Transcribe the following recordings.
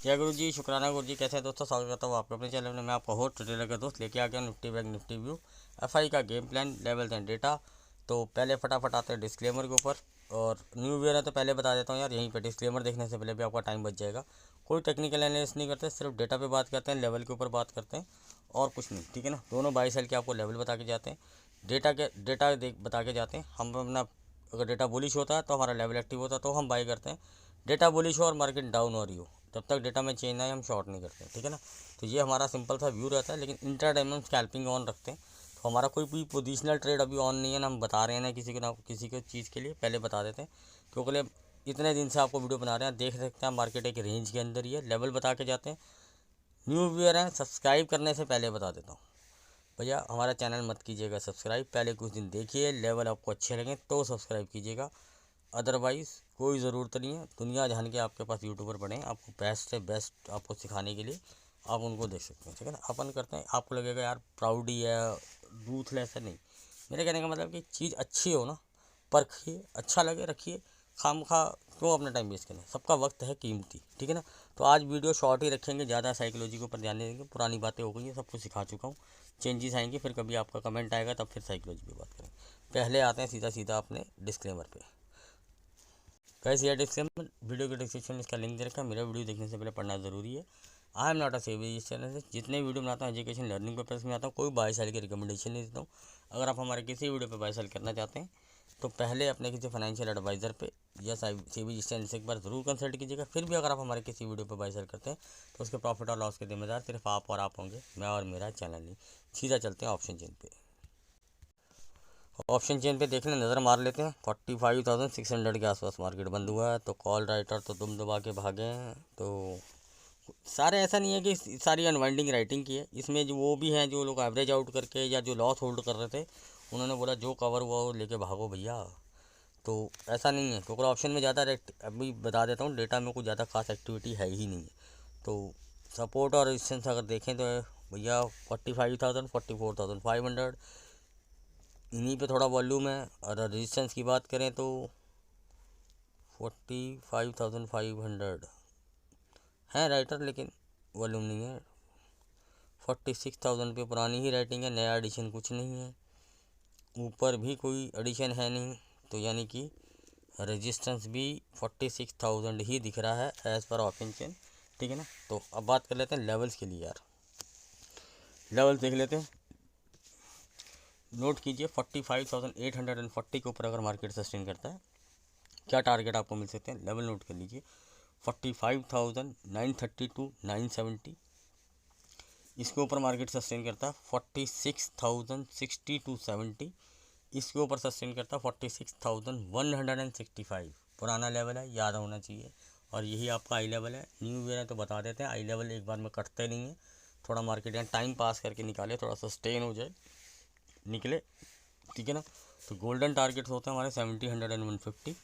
जय गुरु जी, शुक्राना गुरु जी। कैसे हैं दोस्तों? स्वागत करता हूँ आपके अपने चैनल में। मैं आपका होस्ट ट्रेडर का दोस्त लेके आ गया Nifty bank Nifty view FI का game plan levels and data. तो पहले फटाफट आते हैं डिस्क्लेमर के ऊपर। और न्यू ईयर है तो पहले बता देता हूँ यार, यहीं पे डिस्क्लेमर देखने से पहले भी आपका टाइम बच जाएगा। कोई टेक्निकल एनालिसिस नहीं करते, सिर्फ डेटा पे बात करते हैं, लेवल के ऊपर बात करते हैं और कुछ नहीं। ठीक है ना, दोनों बाई सेल के आपको लेवल बता के जाते हैं, डेटा देख बता के जाते हैं। हम अपना अगर डेटा बुलिश होता है तो हमारा लेवल एक्टिव होता है तो हम बाई करते हैं। डेटा बुलिश हो और मार्केट डाउन हो रही हो तब तक डेटा में चेंज आए हम शॉर्ट नहीं करते। ठीक है ना, तो ये हमारा सिंपल सा व्यू रहता है। लेकिन इंट्राडे में हम स्कैल्पिंग ऑन रखते हैं। तो हमारा कोई भी पोजिशनल ट्रेड अभी ऑन नहीं है ना, हम बता रहे हैं ना किसी को ना किसी को चीज़ के लिए पहले बता देते हैं, क्योंकि इतने दिन से आपको वीडियो बना रहे हैं, देख सकते हैं मार्केट एक रेंज के अंदर ही है। लेवल बता के जाते हैं। न्यू व्यूअर हैं, सब्सक्राइब करने से पहले बता देता हूँ भैया, हमारा चैनल मत कीजिएगा सब्सक्राइब, पहले कुछ दिन देखिए, लेवल आपको अच्छे लगे तो सब्सक्राइब कीजिएगा, अदरवाइज़ कोई ज़रूरत नहीं है। दुनिया जहान के आपके पास यूट्यूबर पड़े हैं आपको बेस्ट से बेस्ट आपको सिखाने के लिए, आप उनको देख सकते हैं। ठीक है ना, अपन करते हैं। आपको लगेगा यार प्राउडी है, रूथलेस है, नहीं। मेरे कहने का मतलब कि चीज़ अच्छी हो ना, परखिए, अच्छा लगे रखिए, खाम खा क्यों अपना टाइम वेस्ट करें, सबका वक्त है कीमती। ठीक है ना, तो आज वीडियो शॉर्ट ही रखेंगे, ज़्यादा साइकोलॉजी के ऊपर ध्यान नहीं देंगे। पुरानी बातें हो गई हैं, सब कुछ सिखा चुका हूँ। चेंजेस आएंगे, फिर कभी आपका कमेंट आएगा तब फिर साइकोलॉजी पे बात करें। पहले आते हैं सीधा सीधा अपने डिस्क्लेमर पे। कैसे यार डिस्क्लेमर, वीडियो के डिस्क्रिप्शन में इसका लिंक दे रखा है। मेरा वीडियो देखने से पहले पढ़ना जरूरी है। आई एम नॉट अ सेवी। इस चैनल से जितने वीडियो बनाता हूँ एजुकेशन लर्निंग पर्पस में आता हूँ, कोई बाई सेल की रिकमेंडेशन नहीं देता हूँ। अगर आप हमारे किसी वीडियो पे बाई सेल करना चाहते हैं तो पहले अपने किसी फाइनेंशियल एडवाइज़र पे या सेवी चैनल से एक बार ज़रूर कंसल्ट कीजिएगा। फिर भी अगर आप हमारे किसी वीडियो पे बाई सेल करते हैं तो उसके प्रॉफिट और लॉस के जिम्मेदार सिर्फ आप और आप होंगे, मैं और मेरा चैनल नहीं। सीधा चलते हैं ऑप्शन चेन पे। ऑप्शन चेन पे देखने नज़र मार लेते हैं। 45,600 के आसपास मार्केट बंद हुआ है। तो कॉल राइटर तो दुम दबा के भागे हैं। तो सारे ऐसा नहीं है कि सारी अनवाइंडिंग राइटिंग की है, इसमें जो वो भी हैं जो लोग एवरेज आउट करके या जो लॉस होल्ड कर रहे थे, उन्होंने बोला जो कवर हुआ वो लेके भागो भैया। तो ऐसा नहीं है, क्योंकि ऑप्शन में ज़्यादा अभी बता देता हूँ, डेटा में कुछ ज़्यादा खास एक्टिविटी है ही नहीं है। तो सपोर्ट और रेजिस्टेंस अगर देखें तो भैया 45,000 44,500 इन्हीं पे थोड़ा वॉल्यूम है। और रेजिस्टेंस की बात करें तो 45,500 है राइटर, लेकिन वॉल्यूम नहीं है। 46,000 पे पुरानी ही राइटिंग है, नया एडिशन कुछ नहीं है, ऊपर भी कोई एडिशन है नहीं। तो यानी कि रेजिस्टेंस भी 46,000 ही दिख रहा है एज़ पर ऑप्शन चेन। ठीक है ना, तो अब बात कर लेते हैं लेवल्स के लिए। यार लेवल्स देख लेते हैं, नोट कीजिए। 45,840 के ऊपर अगर मार्केट सस्टेन करता है, क्या टारगेट आपको मिल सकते हैं, लेवल नोट कर लीजिए। 45,930 टू 970, इसके ऊपर मार्केट सस्टेन करता है। 46,060 टू 70, इसके ऊपर सस्टेन करता है। 46,165 पुराना लेवल है, याद होना चाहिए। और यही आपका आई लेवल है। न्यू ईयर है तो बता देते हैं, आई लेवल एक बार में कटते नहीं है। थोड़ा मार्केट यहाँ टाइम पास करके निकाले, थोड़ा सस्टेन हो जाए, निकले। ठीक है ना, तो गोल्डन टारगेट्स होते हैं हमारे 70, 100 एंड 150।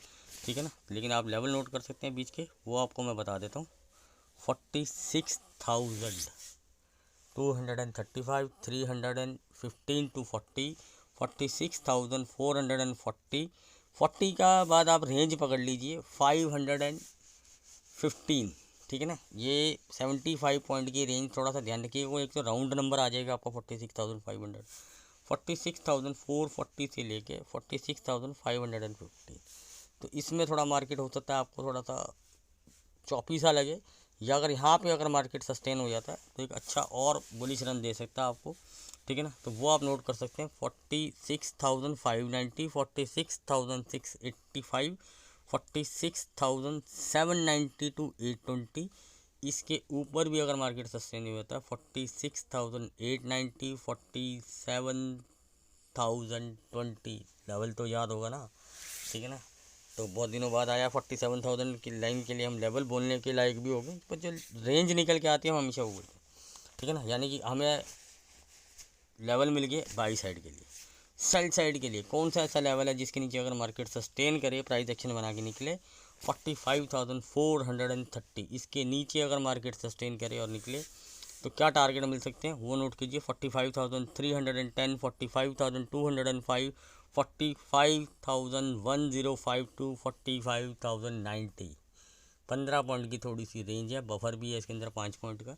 ठीक है ना, लेकिन आप लेवल नोट कर सकते हैं बीच के, वो आपको मैं बता देता हूँ। 46,235, 315 टू 40, 46,440, 40 का बाद आप रेंज पकड़ लीजिए 515। ठीक है ना, ये 75 पॉइंट की रेंज थोड़ा सा ध्यान रखिए, वो एक तो राउंड नंबर आ जाएगा आपका 46,500। 46,440 से लेके 46,515, तो इसमें थोड़ा मार्केट हो सकता है आपको थोड़ा सा चौपी सा लगे, या अगर यहाँ पे अगर मार्केट सस्टेन हो जाता है तो एक अच्छा और बुलिश रन दे सकता है आपको। ठीक है ना, तो वो आप नोट कर सकते हैं। 46,590, 46,685, 46,790 टू 820, इसके ऊपर भी अगर मार्केट सस्टेन नहीं होता है 46,890, 47,020 लेवल तो याद होगा ना। ठीक है ना, तो बहुत दिनों बाद आया 47,000 की लाइन के लिए हम लेवल बोलने के लायक भी हो गए, पर जो रेंज निकल के आती है हम हमेशा वो बोलते हैं। ठीक है ना, यानी कि हमें लेवल मिल गए बाई साइड के लिए। सेल साइड के लिए कौन सा ऐसा लेवल है जिसके नीचे अगर मार्केट सस्टेन करे, प्राइस एक्शन बना के निकले 45,430, इसके नीचे अगर मार्केट सस्टेन करे और निकले तो क्या टारगेट मिल सकते हैं वो नोट कीजिए। 45,310, 45,205, 45,105 टू 45,090, 15 पॉइंट की थोड़ी सी रेंज है, बफर भी है इसके अंदर 5 पॉइंट का,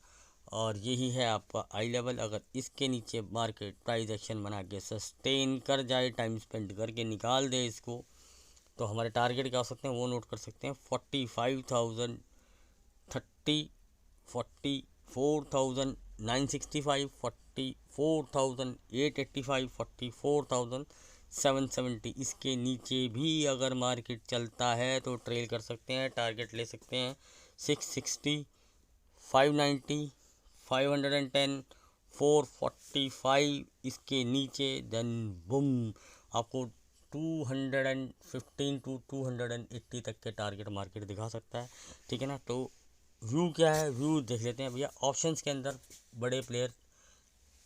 और यही है आपका आई लेवल। अगर इसके नीचे मार्केट प्राइस एक्शन बना के सस्टेन कर जाए, टाइम स्पेंड करके निकाल दे इसको, तो हमारे टारगेट क्या हो सकते हैं वो नोट कर सकते हैं। 45,030, 44,965, 44,885, 44,770, इसके नीचे भी अगर मार्केट चलता है तो ट्रेल कर सकते हैं, टारगेट ले सकते हैं 660, 590, 510, 445, इसके नीचे देन बुम आपको 215 टू 280 तक के टारगेट मार्केट दिखा सकता है। ठीक है ना। तो व्यू क्या है, व्यू देख लेते हैं भैया। ऑप्शंस के अंदर बड़े प्लेयर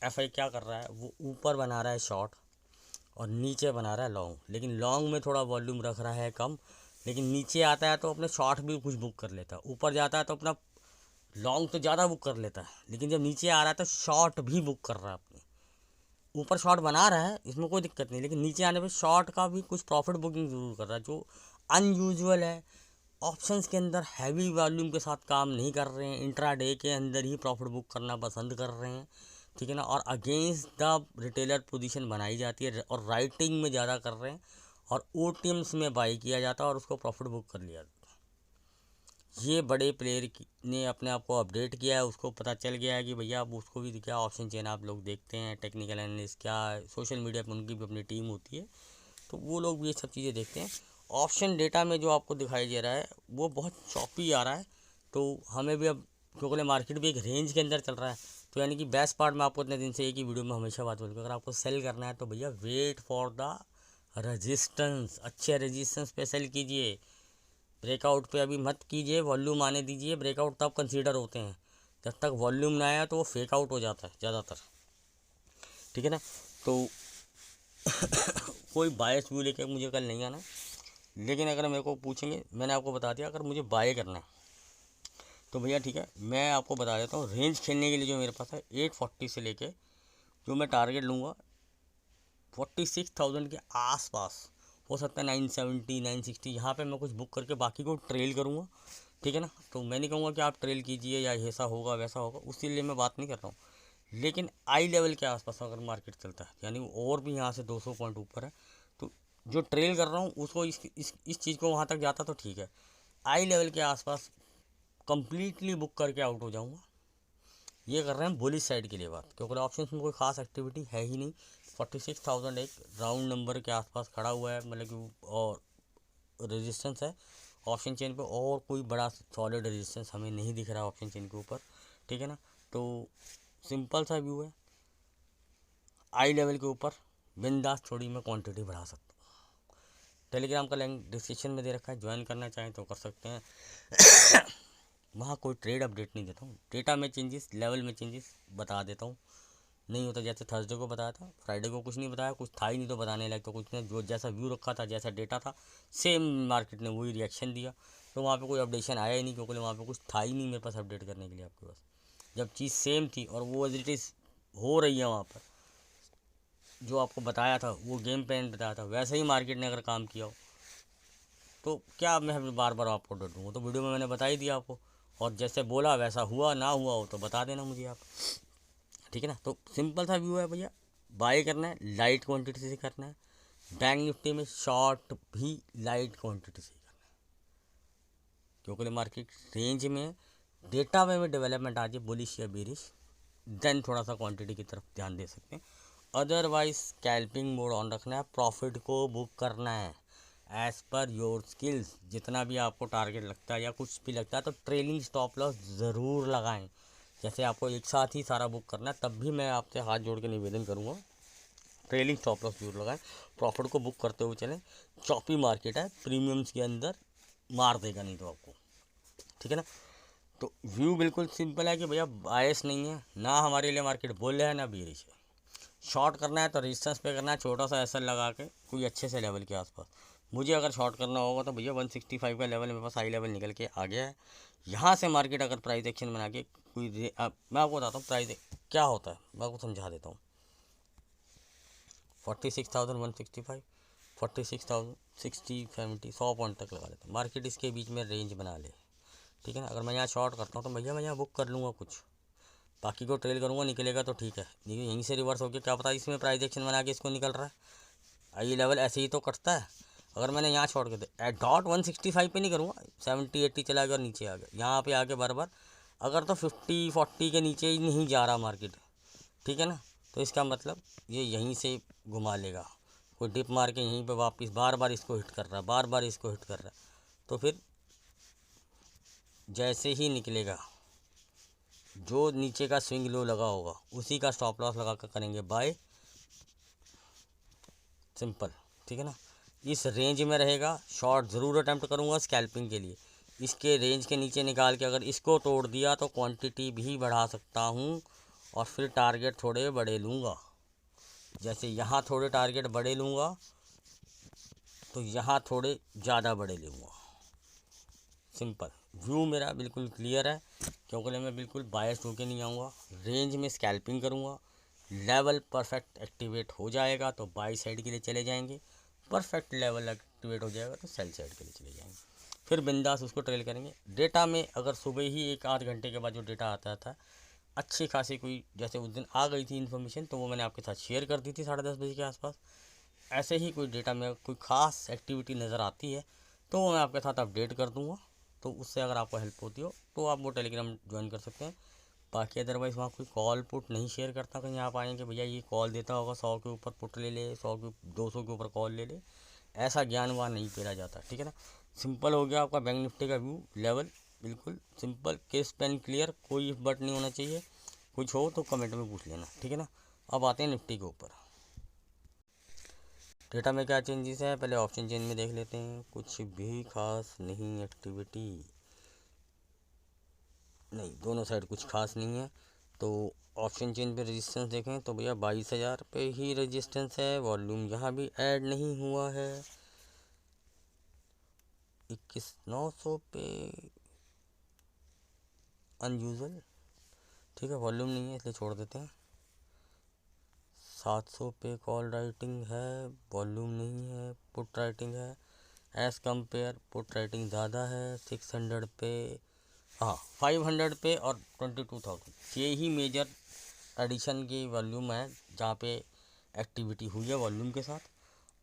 एफआई क्या कर रहा है, वो ऊपर बना रहा है शॉर्ट और नीचे बना रहा है लॉन्ग, लेकिन लॉन्ग में थोड़ा वॉल्यूम रख रहा है कम, लेकिन नीचे आता है तो अपने शॉर्ट भी कुछ बुक कर लेता है, ऊपर जाता है तो अपना लॉन्ग तो ज़्यादा बुक कर लेता है, लेकिन जब नीचे आ रहा है तो शॉर्ट भी बुक कर रहा है अपने। ऊपर शॉर्ट बना रहा है, इसमें कोई दिक्कत नहीं, लेकिन नीचे आने पे शॉर्ट का भी कुछ प्रॉफिट बुकिंग ज़रूर कर रहा है, जो अनयूजुअल है। ऑप्शंस के अंदर हैवी वॉल्यूम के साथ काम नहीं कर रहे हैं, इंट्राडे के अंदर ही प्रॉफिट बुक करना पसंद कर रहे हैं। ठीक है ना। और अगेंस्ट द रिटेलर पोजीशन बनाई जाती है और राइटिंग में ज़्यादा कर रहे हैं, और ओटीएम्स में बाई किया जाता है और उसको प्रॉफिट बुक कर लिया जाता है। ये बड़े प्लेयर ने अपने आप को अपडेट किया है, उसको पता चल गया है कि भैया अब उसको भी क्या ऑप्शन चेन आप लोग देखते हैं, टेक्निकल एनालिस्ट क्या सोशल मीडिया पर उनकी भी अपनी टीम होती है, तो वो लोग भी ये सब चीज़ें देखते हैं। ऑप्शन डेटा में जो आपको दिखाई दे रहा है वो बहुत चॉपी आ रहा है, तो हमें भी अब क्योंकि मार्केट भी एक रेंज के अंदर चल रहा है, तो यानी कि बेस्ट पार्ट मैं आपको इतने दिन से एक ही वीडियो में हमेशा बात बोलूँगा, अगर आपको सेल करना है तो भैया वेट फॉर द रजिस्टेंस, अच्छे रजिस्टेंस पे सेल कीजिए, ब्रेकआउट पे अभी मत कीजिए, वॉल्यूम आने दीजिए। ब्रेकआउट तब कंसीडर होते हैं, जब तक वॉल्यूम ना आया तो वो फेक आउट हो जाता है ज़्यादातर। ठीक है ना। तो कोई बायस व्यू लेकर मुझे कल नहीं आना, लेकिन अगर मेरे को पूछेंगे, मैंने आपको बता दिया अगर मुझे बाय करना है तो भैया ठीक है, मैं आपको बता देता हूँ रेंज खेलने के लिए जो मेरे पास है 840 से लेके जो मैं टारगेट लूँगा 46,000 के आसपास, हो सकता है 970 960, यहाँ पे मैं कुछ बुक करके बाकी को ट्रेल करूँगा। ठीक है ना। तो मैं नहीं कहूँगा कि आप ट्रेल कीजिए या ऐसा होगा वैसा होगा, उसी लिए मैं बात नहीं कर रहा हूँ, लेकिन आई लेवल के आसपास अगर मार्केट चलता है, यानी और भी यहाँ से 200 पॉइंट ऊपर है, तो जो ट्रेल कर रहा हूँ उसको इस चीज़ को वहाँ तक जाता तो ठीक है, आई लेवल के आसपास कंप्लीटली बुक करके आउट हो जाऊँगा। ये कर रहे हैं बुलिश साइड के लिए बात, क्योंकि ऑप्शन में कोई खास एक्टिविटी है ही नहीं। 46,000 एक राउंड नंबर के आसपास खड़ा हुआ है, मतलब कि और रेजिस्टेंस है ऑप्शन चेन पे, और कोई बड़ा सॉलिड रेजिस्टेंस हमें नहीं दिख रहा है ऑप्शन चेन के ऊपर। ठीक है ना। तो सिंपल सा व्यू है, आई लेवल के ऊपर बिंदास थोड़ी मैं क्वांटिटी बढ़ा सकता हूँ। टेलीग्राम का लिंक डिस्क्रिप्शन में दे रखा है, ज्वाइन करना चाहें तो कर सकते हैं। वहाँ कोई ट्रेड अपडेट नहीं देता हूँ, डेटा में चेंजेस, लेवल में चेंजेस बता देता हूँ, नहीं होता जैसे थर्सडे को बताया था, फ्राइडे को कुछ नहीं बताया, कुछ था ही नहीं तो बताने लायक तो कुछ नहीं, जो जैसा व्यू रखा था जैसा डेटा था सेम मार्केट ने वही रिएक्शन दिया, तो वहाँ पे कोई अपडेशन आया ही नहीं, क्योंकि वहाँ पे कुछ था ही नहीं मेरे पास अपडेट करने के लिए आपके पास। जब चीज़ सेम थी और वो एज इट इज़ हो रही है वहाँ पर, जो आपको बताया था वो गेम प्लान बताया था वैसे ही मार्केट ने अगर काम किया हो, तो क्या मैं बार बार आपको डरूँगा, तो वीडियो में मैंने बता ही दिया आपको, और जैसे बोला वैसा हुआ, ना हुआ हो तो बता देना मुझे आप। ठीक है ना। तो सिंपल सा व्यू है भैया, बाय करना है लाइट क्वांटिटी से करना है, बैंक निफ्टी में शॉर्ट भी लाइट क्वांटिटी से करना है, क्योंकि मार्केट रेंज में डेटा में डेवलपमेंट आ जाए बुलिश या बेरिश, देन थोड़ा सा क्वांटिटी की तरफ ध्यान दे सकते हैं। अदरवाइज स्कैल्पिंग मोड ऑन रखना है, प्रॉफिट को बुक करना है एज़ पर योर स्किल्स। जितना भी आपको टारगेट लगता है या कुछ भी लगता है तो ट्रेलिंग स्टॉप लॉस ज़रूर लगाएं। जैसे आपको एक साथ ही सारा बुक करना है, तब भी मैं आपसे हाथ जोड़ के निवेदन करूँगा ट्रेलिंग स्टॉप लॉस जरूर लगाएं, प्रॉफिट को बुक करते हुए चलें। चॉपी मार्केट है, प्रीमियम्स के अंदर मार देगा नहीं तो आपको। ठीक है ना। तो व्यू बिल्कुल सिंपल है कि भैया बायस नहीं है, ना हमारे लिए मार्केट बोल रहा है ना बेरिश है। शॉर्ट करना है तो रेजिस्टेंस पे करना है, छोटा सा एसएल लगा के कोई अच्छे से लेवल के आसपास। मुझे अगर शॉर्ट करना होगा तो भैया 165 का लेवल मेरे पास हाई लेवल निकल के आ गया है। यहाँ से मार्केट अगर प्राइस एक्शन बना के कोई मैं आपको बताता हूँ प्राइस क्या होता है, मैं आपको समझा देता हूँ। 46,165, 46,000, 60, 70, 100 पॉइंट तक लगा लेता हूँ, मार्केट इसके बीच में रेंज बना ले, ठीक है ना। अगर मैं यहाँ शॉर्ट करता हूँ तो भैया मैं यहाँ बुक कर लूँगा कुछ, बाकी को ट्रेल करूँगा, निकलेगा तो ठीक है, देखिए यहीं से रिवर्स हो गया, क्या पता इसमें प्राइस एक्शन बना के इसको निकल रहा है। आई लेवल ऐसे ही तो कटता है। अगर मैंने यहाँ शॉर्ट कर दिया डॉट 165 पे नहीं करूँगा, 70-80 चला गया और नीचे आ गया, यहाँ पे आके बार अगर तो 50-40 के नीचे ही नहीं जा रहा मार्केट, ठीक है ना, तो इसका मतलब ये यहीं से घुमा लेगा, कोई डिप मार के यहीं पे वापस बार बार इसको हिट कर रहा है, बार बार इसको हिट कर रहा है, तो फिर जैसे ही निकलेगा जो नीचे का स्विंग लो लगा होगा उसी का स्टॉप लॉस लगा कर करेंगे बाय, सिंपल, ठीक है ना। इस रेंज में रहेगा, शॉर्ट ज़रूर अटैम्प्ट करूँगा स्कैल्पिंग के लिए, इसके रेंज के नीचे निकाल के अगर इसको तोड़ दिया तो क्वांटिटी भी बढ़ा सकता हूँ और फिर टारगेट थोड़े बड़े लूँगा। जैसे यहाँ थोड़े टारगेट बड़े लूँगा तो यहाँ थोड़े ज़्यादा बड़े लूँगा, सिंपल। व्यू मेरा बिल्कुल क्लियर है, क्योंकि मैं बिल्कुल बायस होके नहीं आऊँगा, रेंज में स्कैल्पिंग करूँगा, लेवल परफेक्ट एक्टिवेट हो जाएगा तो बाई साइड के लिए चले जाएंगे, परफेक्ट लेवल एक्टिवेट हो जाएगा तो सेल साइड के लिए चले जाएंगे, फिर बिंदास उसको ट्रेल करेंगे। डेटा में अगर सुबह ही 1-8 घंटे के बाद जो डेटा आता था अच्छी खासी कोई, जैसे उस दिन आ गई थी इन्फॉर्मेशन तो वो मैंने आपके साथ शेयर कर दी थी 10:30 बजे के आसपास, ऐसे ही कोई डेटा में कोई ख़ास एक्टिविटी नज़र आती है तो वो मैं आपके साथ अपडेट कर दूँगा, तो उससे अगर आपको हेल्प होती हो तो आप वो टेलीग्राम ज्वाइन कर सकते हैं। बाकी अदरवाइज़ वहाँ कोई कॉल पुट नहीं शेयर करता, कहीं आप आएँगे भैया ये कॉल देता होगा 100 के ऊपर पुट ले ले, 100 के 200 के ऊपर कॉल ले ले, ऐसा ज्ञान वहाँ नहीं पेरा जाता, ठीक है ना। सिंपल हो गया आपका बैंक निफ्टी का व्यू लेवल, बिल्कुल सिंपल, केस पेन क्लियर, कोई इफ बट नहीं होना चाहिए, कुछ हो तो कमेंट में पूछ लेना, ठीक है ना। अब आते हैं निफ्टी के ऊपर, डेटा में क्या चेंजेस है, पहले ऑप्शन चेंज में देख लेते हैं, कुछ भी खास नहीं, एक्टिविटी नहीं, दोनों साइड कुछ खास नहीं है। तो ऑप्शन चेंज पे रेजिस्टेंस देखें तो भैया 22,000 पे ही रेजिस्टेंस है, वॉल्यूम यहाँ भी ऐड नहीं हुआ है, 21,900 पे अनयूजुअल, ठीक है, वॉल्यूम नहीं है इसलिए छोड़ देते हैं। 700 पे कॉल राइटिंग है, वॉल्यूम नहीं है, पुट राइटिंग है, एज़ कंपेयर पुट राइटिंग ज़्यादा है। 600 पे, हाँ 500 पे और 22,000, ये ही मेजर एडिशन की वॉल्यूम है जहाँ पे एक्टिविटी हुई है वॉल्यूम के साथ।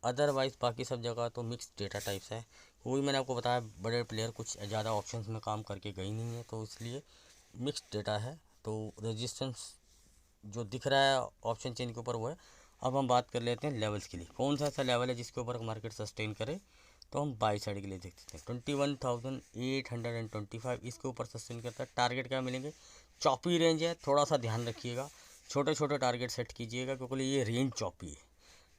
अदरवाइज़ बाकी सब जगह तो मिक्स डेटा टाइप्स है, कोई मैंने आपको बताया बड़े प्लेयर कुछ ज़्यादा ऑप्शंस में काम करके गई नहीं है, तो इसलिए मिक्स डेटा है। तो रेजिस्टेंस जो दिख रहा है ऑप्शन चेंज के ऊपर वो है। अब हम बात कर लेते हैं लेवल्स के लिए, कौन सा ऐसा लेवल है जिसके ऊपर मार्केट सस्टेन करे, तो हम बाई साइड के लिए देख सकते हैं 21,825 इसके ऊपर सस्टेन करता है। टारगेट क्या मिलेंगे, चॉपी रेंज है, थोड़ा सा ध्यान रखिएगा, छोटे छोटे टारगेट सेट कीजिएगा क्योंकि ये रेंज चॉपी है,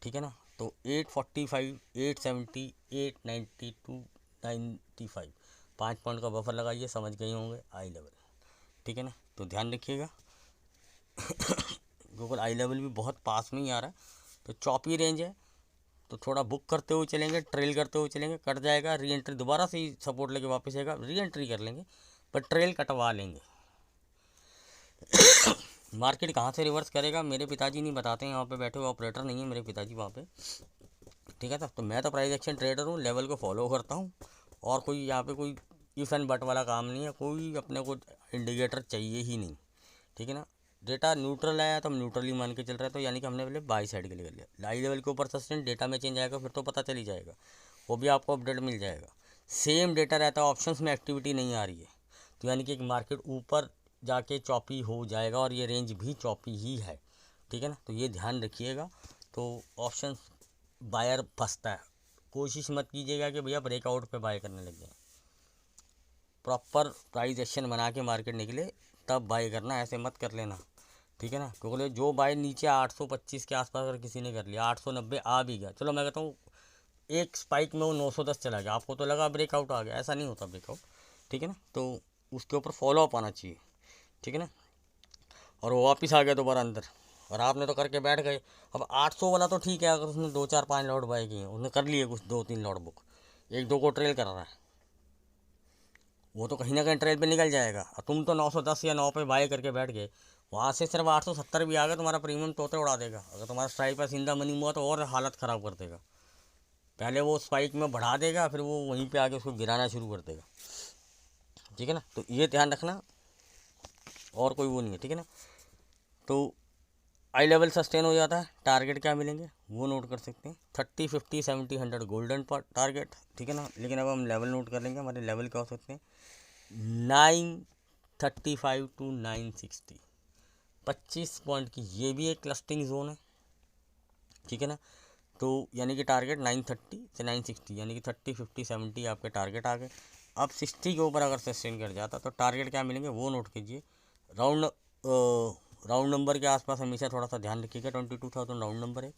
ठीक है ना। तो 845, 870, 892, 95 5 पॉइंट का बफर लगाइए, समझ गए होंगे आई लेवल, ठीक है ना। तो ध्यान रखिएगा गूगल आई लेवल भी बहुत पास में ही आ रहा है, तो चॉपी रेंज है, तो थोड़ा बुक करते हुए चलेंगे, ट्रेल करते हुए चलेंगे, कट जाएगा री एंट्री, दोबारा से ही सपोर्ट लेके वापस आएगा, री एंट्री कर लेंगे पर ट्रेल कटवा लेंगे। मार्केट कहाँ से रिवर्स करेगा मेरे पिताजी नहीं बताते हैं, यहाँ पे बैठे हुए ऑपरेटर नहीं है मेरे पिताजी वहाँ पे, ठीक है। तो मैं तो प्राइस एक्शन ट्रेडर हूँ, लेवल को फॉलो करता हूँ, और कोई यहाँ पे कोई इफ एंड बट वाला काम नहीं है, कोई अपने को इंडिकेटर चाहिए ही नहीं, ठीक है ना। डेटा न्यूट्रल आया तो हम न्यूट्रली मान के चल रहे हैं, तो यानी कि हमने पहले बाई साइड के लिए कर लिया। हाई लेवल के ऊपर सस्टेन, डेटा में चेंज आएगा फिर तो पता चल ही जाएगा, वो भी आपको अपडेट मिल जाएगा। सेम डेटा रहता है, ऑप्शंस में एक्टिविटी नहीं आ रही है, तो यानी कि एक मार्केट ऊपर जाके चॉपी हो जाएगा और ये रेंज भी चॉपी ही है, ठीक है ना। तो ये ध्यान रखिएगा। तो ऑप्शन बायर फंसता है, कोशिश मत कीजिएगा कि भैया ब्रेकआउट पे बाय करने लग जाए, प्रॉपर प्राइस एक्शन बना के मार्केट निकले तब बाय करना, ऐसे मत कर लेना, ठीक है ना। क्योंकि जो बाय नीचे 825 के आसपास अगर किसी ने कर लिया, 890 आ भी गया, चलो मैं कहता हूँ एक स्पाइक में वो 910 चला गया, आपको तो लगा ब्रेकआउट आ गया, ऐसा नहीं होता ब्रेकआउट, ठीक है ना। तो उसके ऊपर फॉलो अप आना चाहिए, ठीक है ना। और वो वापस आ गया दोबारा अंदर और आपने तो करके बैठ गए। अब 800 वाला तो ठीक है, अगर उसने 2-4-5 लॉट बाय किए, उसने कर लिए कुछ 2-3 लॉट बुक, 1-2 को ट्रेल कर रहा है, वो तो कहीं ना कहीं ट्रेल पे निकल जाएगा। और तुम तो 910 या 9 पे बाय करके बैठ गए, वहाँ से सिर्फ 870 भी आ गया, तुम्हारा प्रीमियम तोते उड़ा देगा। अगर तुम्हारा स्ट्राइक पर सिंधा मनी हुआ तो और हालत ख़राब कर देगा, पहले वो स्पाइक में बढ़ा देगा फिर वो वहीं पे आके उसको गिराना शुरू कर देगा। ठीक है ना। तो ये ध्यान रखना, और कोई वो नहीं है, ठीक है ना। तो आई लेवल सस्टेन हो जाता है, टारगेट क्या मिलेंगे वो नोट कर सकते हैं, 30, 50, 70, 100 गोल्डन पर टारगेट, ठीक है ना। लेकिन अब हम लेवल नोट कर लेंगे, हमारे लेवल क्या हो सकते हैं, 935 टू 960, 25 पॉइंट की ये भी एक क्लस्टरिंग जोन है, ठीक है ना। तो यानी कि टारगेट 930 से 960, यानी कि 30, 50, 70 आपके टारगेट आ गए। अब 60 के ऊपर अगर सस्टेन कर जाता तो टारगेट क्या मिलेंगे वो नोट कीजिए। राउंड राउंड नंबर के आसपास हमेशा थोड़ा सा ध्यान रखिएगा, 22,000 राउंड नंबर है,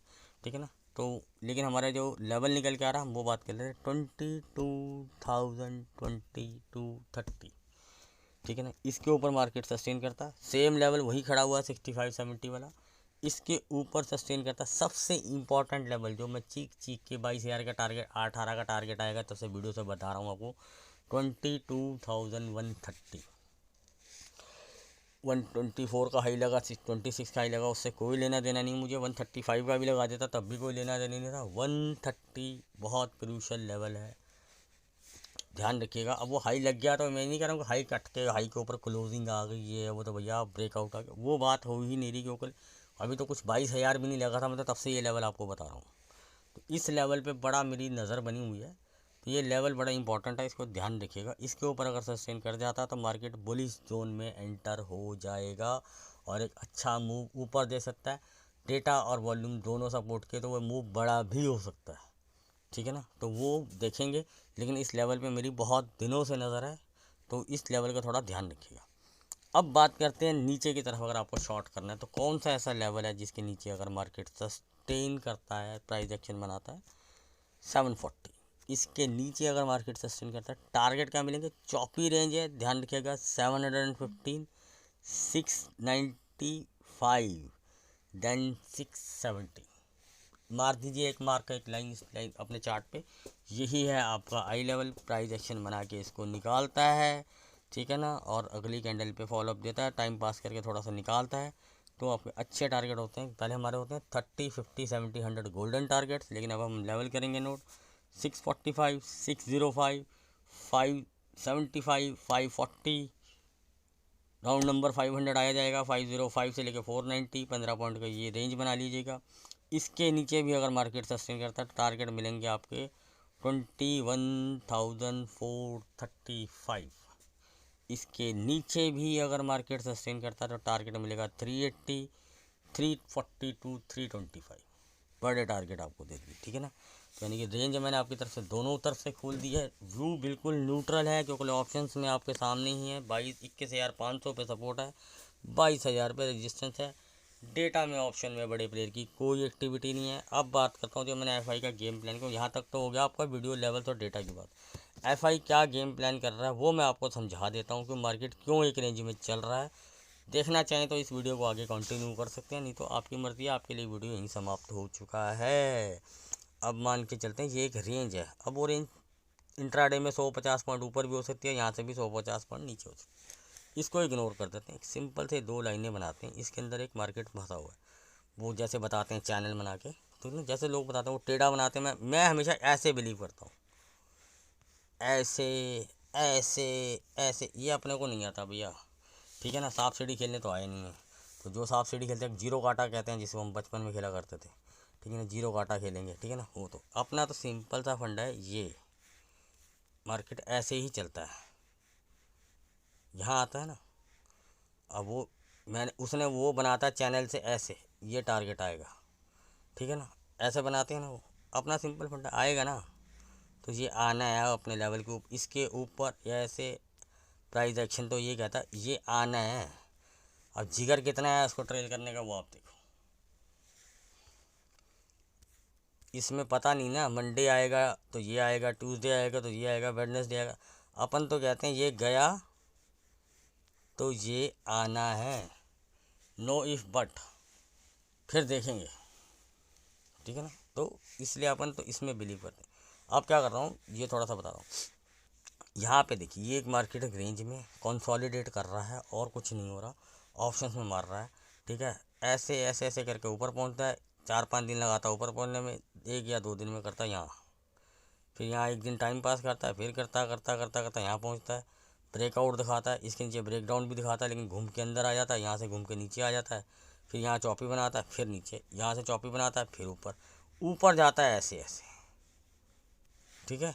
ठीक है ना। तो लेकिन हमारा जो लेवल निकल के आ रहा है हम वो बात कर रहे हैं 22,000, 2230, ठीक है ना। इसके ऊपर मार्केट सस्टेन करता है, सेम लेवल वही खड़ा हुआ है 65, 70 वाला, इसके ऊपर सस्टेन करता है। सबसे इम्पॉर्टेंट लेवल जो मैं चीख चीख के 22,000 का टारगेट, 18 का टारगेट आएगा तब से वीडियो से बता रहा हूँ आपको, 22,130, 124 का हाई लगा, 26 का हाई लगा, उससे कोई लेना देना नहीं मुझे। 135 का भी लगा देता तब भी कोई लेना देना नहीं था। 130 बहुत क्रूशल लेवल है, ध्यान रखिएगा। अब वो हाई लग गया तो मैं नहीं कह रहा हूँ कि हाई कट के हाई के ऊपर क्लोजिंग आ गई है, वो तो भैया ब्रेकआउट आ गया, वो बात हो ही नहीं रही, क्योंकि अभी तो कुछ 22,000 भी नहीं लगा था, मैं तो तब से ये लेवल आपको बता रहा हूँ। तो इस लेवल पे बड़ा मेरी नज़र बनी हुई है, तो ये लेवल बड़ा इंपॉर्टेंट है, इसको ध्यान रखिएगा। इसके ऊपर अगर सस्टेन कर जाता तो मार्केट बुलिश जोन में एंटर हो जाएगा और एक अच्छा मूव ऊपर दे सकता है। डेटा और वॉल्यूम दोनों सपोर्ट के तो वो मूव बड़ा भी हो सकता है, ठीक है ना। तो वो देखेंगे, लेकिन इस लेवल पे मेरी बहुत दिनों से नज़र है, तो इस लेवल का थोड़ा ध्यान रखिएगा। अब बात करते हैं नीचे की तरफ, अगर आपको शॉर्ट करना है तो कौन सा ऐसा लेवल है जिसके नीचे अगर मार्केट सस्टेन करता है, प्राइस एक्शन बनाता है 740, इसके नीचे अगर मार्केट सस्टेन करता है टारगेट क्या मिलेंगे, चौपी रेंज है, ध्यान रखिएगा, 715, 695, देन 670, मार दीजिए एक मार्क का, एक लाइन अपने चार्ट पे। यही है आपका आई लेवल, प्राइस एक्शन बना के इसको निकालता है, ठीक है ना। और अगली कैंडल पे फॉलोअप देता है, टाइम पास करके थोड़ा सा निकालता है, तो आपके अच्छे टारगेट होते हैं। पहले हमारे होते हैं 30, 50, 70, 100 गोल्डन टारगेट्स, लेकिन अब हम लेवल करेंगे नोट 645, 605, 575, 540, राउंड नंबर 500 आया जाएगा, 505 से लेकर 490, 15 पॉइंट का ये रेंज बना लीजिएगा। इसके नीचे भी अगर मार्केट सस्टेन करता है तो टारगेट मिलेंगे आपके 21,435। इसके नीचे भी अगर मार्केट सस्टेन करता है तो टारगेट मिलेगा 380, 342, 325, बड़े टारगेट आपको दे दिए, ठीक है ना। तो यानी कि रेंज मैंने आपकी तरफ से दोनों तरफ से खोल दी है। व्यू बिल्कुल न्यूट्रल है, क्योंकि ऑप्शंस में आपके सामने ही है। 21,500 पे सपोर्ट है, 22,000 पे रेजिस्टेंस है। डेटा में ऑप्शन में बड़े प्लेयर की कोई एक्टिविटी नहीं है। अब बात करता हूँ जो मैंने एफआई का गेम प्लान को, यहाँ तक तो हो गया आपका वीडियो लेवल और डेटा की बात। एफआई क्या गेम प्लान कर रहा है वो मैं आपको समझा देता हूँ कि मार्केट क्यों एक रेंज में चल रहा है। देखना चाहें तो इस वीडियो को आगे कंटिन्यू कर सकते हैं, नहीं तो आपकी मर्ज़ी है, आपके लिए वीडियो यहीं समाप्त हो चुका है। अब मान के चलते हैं ये एक रेंज है, अब वो रेंज इंट्राडे में 150 पॉइंट ऊपर भी हो सकती है, यहाँ से भी 150 पॉइंट नीचे हो सकती है। इसको इग्नोर कर देते हैं, एक सिंपल से दो लाइनें बनाते हैं, इसके अंदर एक मार्केट फंसा हुआ है। वो जैसे बताते हैं चैनल बना के, तो ना जैसे लोग बताते हैं वो टेढ़ा बनाते हैं, मैं हमेशा ऐसे बिलीव करता हूँ, ऐसे ऐसे ऐसे, ये अपने को नहीं आता भैया, ठीक है ना। सांप सीढ़ी खेलने तो आए नहीं है, तो जो सांप सीढ़ी खेलते हैं, जीरो काटा कहते हैं जिसको हम बचपन में खेला करते थे, ठीक है ना, जीरो काटा खेलेंगे, ठीक है ना। वो तो अपना तो सिंपल सा फंडा है, ये मार्केट ऐसे ही चलता है, यहाँ आता है ना। अब वो मैंने उसने वो बनाता है चैनल से ऐसे, ये टारगेट आएगा, ठीक है ना, ऐसे बनाते हैं ना वो, अपना सिंपल फंडा आएगा ना, तो ये आना है अपने लेवल के ऊपर, इसके ऊपर ऐसे प्राइस एक्शन तो ये कहता है ये आना है। अब जिगर कितना है उसको ट्रेल करने का वो आप देखो, इसमें पता नहीं ना, मंडे आएगा तो ये आएगा, ट्यूसडे आएगा तो ये आएगा, वेडनेसडे आएगा। अपन तो कहते हैं ये गया तो ये आना है, नो इफ बट, फिर देखेंगे, ठीक है ना। तो इसलिए अपन तो इसमें बिलीव करते हैं। अब क्या कर रहा हूँ ये थोड़ा सा बता रहा हूँ, यहाँ पे देखिए ये एक मार्केट एक रेंज में कंसोलिडेट कर रहा है और कुछ नहीं हो रहा, ऑप्शंस में मार रहा है, ठीक है। ऐसे ऐसे ऐसे करके ऊपर पहुँचता है, 4-5 दिन लगाता है ऊपर पहुँचने में, 1 या 2 दिन में करता है यहाँ, फिर यहाँ 1 दिन टाइम पास करता है, फिर करता करता करता करता यहाँ पहुँचता है, ब्रेकआउट दिखाता है, इसके नीचे ब्रेकडाउन भी दिखाता है, लेकिन घूम के अंदर आ जाता है, यहाँ से घूम के नीचे आ जाता है, फिर यहाँ चौपी बनाता है, फिर नीचे, यहाँ से चौपी बनाता है, फिर ऊपर, ऊपर जाता है ऐसे ऐसे, ठीक है,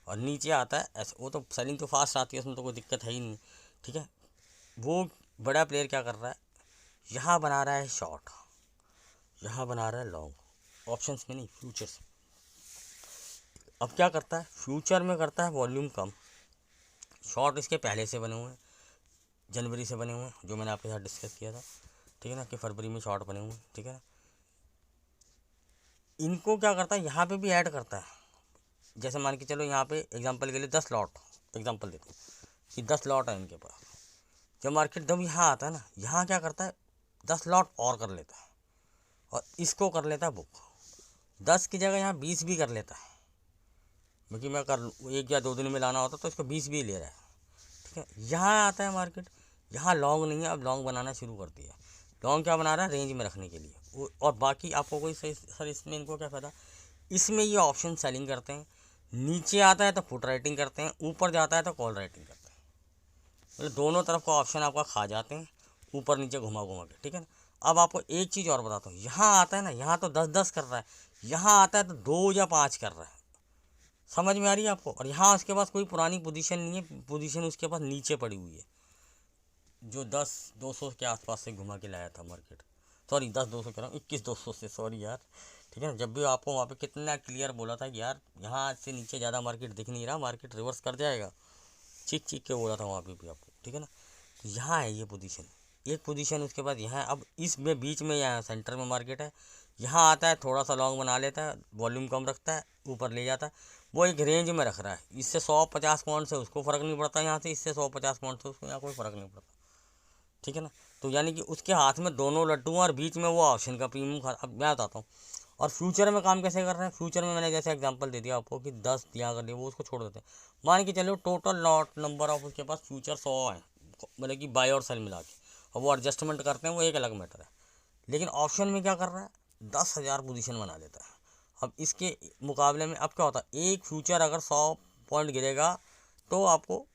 और नीचे आता है ऐसे। वो तो सेलिंग तो फास्ट आती है, उसमें तो कोई दिक्कत है ही नहीं, ठीक है। वो बड़ा प्लेयर क्या कर रहा है, यहाँ बना रहा है शॉर्ट, यहाँ बना रहा है लॉन्ग, ऑप्शंस में नहीं, फ्यूचर्स। अब क्या करता है, फ्यूचर में करता है वॉल्यूम कम, शॉर्ट इसके पहले से बने हुए हैं, जनवरी से बने हुए हैं, जो मैंने आपके साथ डिस्कस किया था, ठीक है ना, कि फरवरी में शॉर्ट बने हुए हैं, ठीक है ना। इनको क्या करता है, यहाँ पे भी ऐड करता है। जैसे मान के चलो यहाँ पे एग्जांपल के लिए 10 लॉट एग्जांपल देता हूँ कि 10 लॉट है इनके पास। जब मार्केट जब यहाँ आता है ना, यहाँ क्या करता है, 10 लॉट और कर लेता है, और इसको कर लेता है बुक। 10 की जगह यहाँ 20 भी कर लेता है, क्योंकि मैं कर 1 या 2 दिन में लाना होता तो इसको 20 भी ले रहा है, ठीक है। यहाँ आता है मार्केट, यहाँ लॉन्ग नहीं है, अब लॉन्ग बनाना शुरू कर दिया। लॉन्ग क्या बना रहा है, रेंज में रखने के लिए। और बाकी आपको कोई सर इसमें इनको क्या फ़ायदा, इसमें ये ऑप्शन सेलिंग करते हैं, नीचे आता है तो फुट राइटिंग करते हैं, ऊपर जाता है तो कॉल राइटिंग करते हैं, मतलब दोनों तरफ का ऑप्शन आपका खा जाते हैं, ऊपर नीचे घुमा घुमा के, ठीक है ना। अब आपको एक चीज़ और बताता हूँ, यहाँ आता है ना, यहाँ तो 10-10 कर रहा है, यहाँ आता है तो 2 या 5 कर रहा है, समझ में आ रही है आपको। और यहाँ उसके पास कोई पुरानी पोजीशन नहीं है, पोजीशन उसके पास नीचे पड़ी हुई है, जो 10-200 के आसपास से घुमा के लाया था मार्केट, सॉरी 10-200 कह रहा हूँ, 21-200 से, सॉरी यार, ठीक है ना। जब भी आपको वहाँ पे कितना क्लियर बोला था कि यार यहाँ से नीचे ज़्यादा मार्केट दिख नहीं रहा, मार्केट रिवर्स कर जाएगा, चीख चीख के बोला था वहाँ पे भी आपको, ठीक है ना। तो यहाँ है ये पोजीशन, एक पोजीशन उसके बाद यहाँ है। अब इसमें बीच में यहाँ सेंटर में मार्केट है, यहाँ आता है थोड़ा सा लॉन्ग बना लेता है, वॉल्यूम कम रखता है, ऊपर ले जाता है, वो एक रेंज में रख रहा है। इससे 150 पॉइंट से उसको फ़र्क नहीं पड़ता, यहाँ से इससे 150 पॉइंट से उसको यहाँ कोई फ़र्क नहीं पड़ता, ठीक है ना। तो यानी कि उसके हाथ में दोनों लड्डू और बीच में वो ऑप्शन का प्रीमियम खा। अब मैं बताता हूँ, और फ्यूचर में काम कैसे कर रहे हैं। फ्यूचर में मैंने जैसे एग्जांपल दे दिया आपको कि 10 दिया कर दिया, वो उसको छोड़ देते हैं। मान के चलो टोटल लॉट नंबर ऑफ उसके पास फ्यूचर 100 है, मतलब कि बाय और सेल मिला के, और वो एडजस्टमेंट करते हैं, वो एक अलग मैटर है। लेकिन ऑप्शन में क्या कर रहा है, 10,000 पोजीशन बना लेता है। अब इसके मुकाबले में अब क्या होता है, एक फ्यूचर अगर 100 पॉइंट गिरेगा तो आपको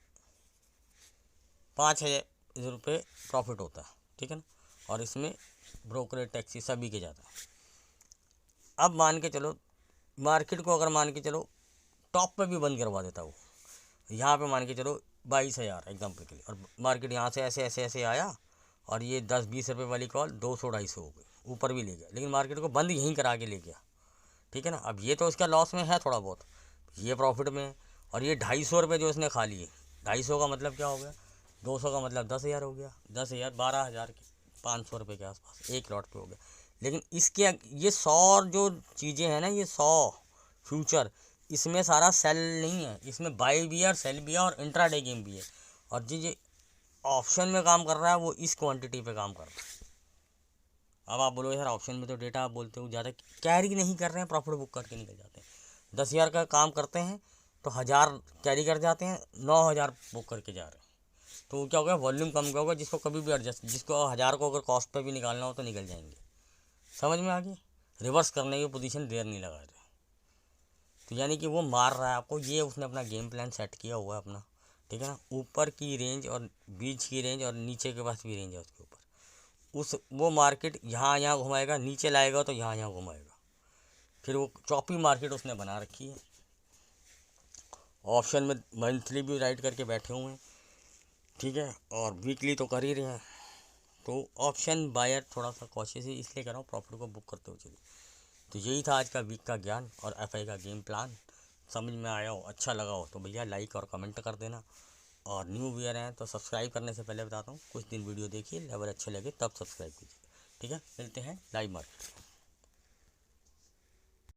5,000 रुपये प्रॉफिट होता है, ठीक है ना। और इसमें ब्रोकरेज टैक्सी सभी के जाता है। अब मान के चलो मार्केट को, अगर मान के चलो टॉप पे भी बंद करवा देता वो, यहाँ पे मान के चलो 22,000 एग्जाम्पल के लिए, और मार्केट यहाँ से ऐसे ऐसे ऐसे आया, और ये 10-20 रुपये वाली कॉल 200-250 हो गई, ऊपर भी ले गया, लेकिन मार्केट को बंद यहीं करा के ले गया, ठीक है ना। अब ये तो उसका लॉस में है थोड़ा बहुत, ये प्रॉफिट में है। और ये 250 रुपये जो उसने खा लिए, 250 का मतलब क्या हो गया, 200 का मतलब 10,000 हो गया, 10,000 12,000 के 500 रुपये के आसपास एक लॉट पे हो गया। लेकिन इसके ये 100 जो चीज़ें हैं ना, ये 100 फ्यूचर, इसमें सारा सेल नहीं है, इसमें बाई भी है और सेल भी है और इंट्राडे गेम भी है। और जो ऑप्शन में काम कर रहा है वो इस क्वांटिटी पे काम कर रहा है। अब आप बोलोगे सर ऑप्शन में तो डेटा आप बोलते हो ज़्यादा कैरी नहीं कर रहे हैं, प्रॉफिट बुक करके निकल जाते हैं। 10,000 का काम करते हैं तो 1,000 कैरी कर जाते हैं, 9,000 बुक करके जा रहे हैं। तो क्या होगा, वॉल्यूम कम क्या होगा, जिसको कभी भी एडजस्ट, जिसको 1,000 को अगर कॉस्ट पे भी निकालना हो तो निकल जाएंगे। समझ में आ गई, रिवर्स करने की पोजीशन देर नहीं लगा रहे। तो यानी कि वो मार रहा है आपको, ये उसने अपना गेम प्लान सेट किया हुआ है अपना, ठीक है ना। ऊपर की रेंज और बीच की रेंज और नीचे के पास भी रेंज है उसके ऊपर, उस वो मार्केट यहाँ यहाँ घुमाएगा, नीचे लाएगा तो यहाँ यहाँ घुमाएगा। फिर वो चौपी मार्केट उसने बना रखी है। ऑप्शन में मंथली भी राइट करके बैठे हुए हैं, ठीक है, और वीकली तो कर ही रहे हैं। तो ऑप्शन बायर थोड़ा सा कॉशियस है, इसलिए कह रहा हूँ प्रॉफिट को बुक करते हुए चलिए। तो यही था आज का वीक का ज्ञान और एफआई का गेम प्लान। समझ में आया हो, अच्छा लगा हो तो भैया लाइक और कमेंट कर देना। और न्यू व्यूअर हैं तो सब्सक्राइब करने से पहले बताता हूँ, कुछ दिन वीडियो देखिए, लेवल अच्छे लगे तब सब्सक्राइब कीजिए, ठीक है। मिलते हैं लाइव मार्केट।